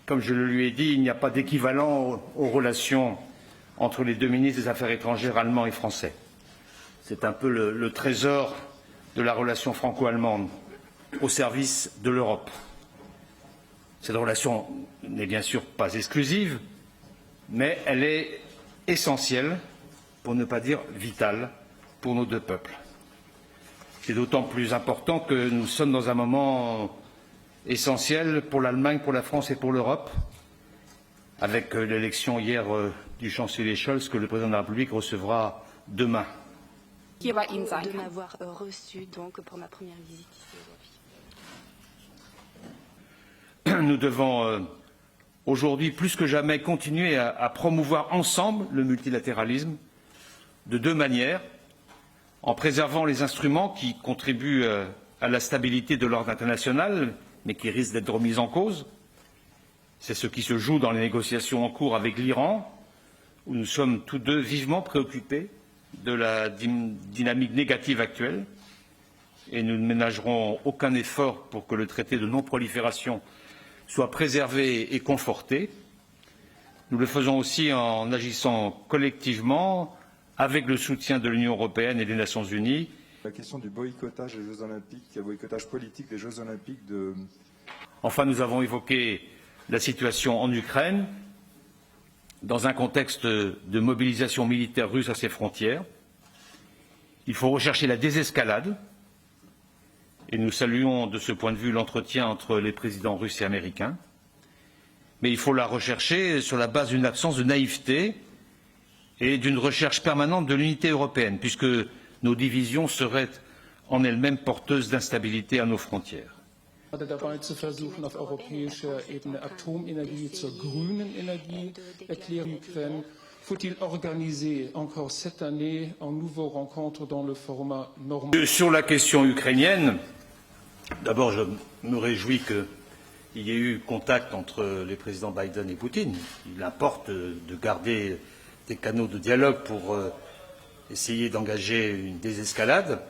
comme je le lui ai dit, il n'y a pas d'équivalent aux relations entre les deux ministres des Affaires étrangères allemands et français. C'est un peu le trésor de la relation franco-allemande au service de l'Europe. Cette relation n'est bien sûr pas exclusive, mais elle est essentielle, pour ne pas dire vitale, pour nos deux peuples. C'est d'autant plus important que nous sommes dans un moment essentiel pour l'Allemagne, pour la France et pour l'Europe, avec l'élection hier du chancelier Scholz que le président de la République recevra demain. De m'avoir reçu donc pour ma première visite ici aujourd'hui. Nous devons aujourd'hui plus que jamais continuer à promouvoir ensemble le multilatéralisme de deux manières, en préservant les instruments qui contribuent à la stabilité de l'ordre international, mais qui risquent d'être remis en cause. C'est ce qui se joue dans les négociations en cours avec l'Iran, où nous sommes tous deux vivement préoccupés de la dynamique négative actuelle, et nous ne ménagerons aucun effort pour que le traité de non-prolifération soit préservé et conforté. Nous le faisons aussi en agissant collectivement avec le soutien de l'Union européenne et des Nations unies. La question du boycottage des Jeux olympiques, boycottage politique des Jeux olympiques de... Enfin, nous avons évoqué la situation en Ukraine, dans un contexte de mobilisation militaire russe à ses frontières. Il faut rechercher la désescalade, et nous saluons de ce point de vue l'entretien entre les présidents russes et américains. Mais il faut la rechercher sur la base d'une absence de naïveté et d'une recherche permanente de l'unité européenne, puisque nos divisions seraient en elles-mêmes porteuses d'instabilité à nos frontières. Dabei zu versuchen, auf europäischer Ebene Atomenergie zur grünen Energie erklären können. Faut-il organiser encore cette année un nouveau rencontre dans le format normal? Sur la question ukrainienne, d'abord je me réjouis qu'il y ait eu contact entre les présidents Biden et Poutine. Il importe de garder des canaux de dialogue pour essayer d'engager une désescalade.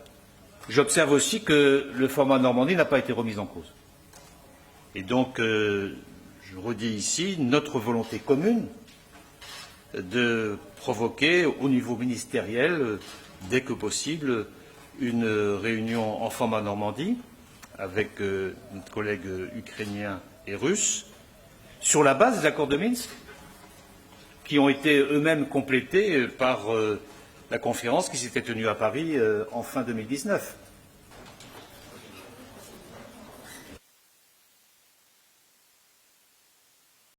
J'observe aussi que le format Normandie n'a pas été remis en cause. Et donc, je redis ici notre volonté commune de provoquer au niveau ministériel, dès que possible, une réunion en format Normandie avec notre collègue ukrainien et russe, sur la base des accords de Minsk, qui ont été eux-mêmes complétés par la conférence qui s'était tenue à Paris en fin 2019.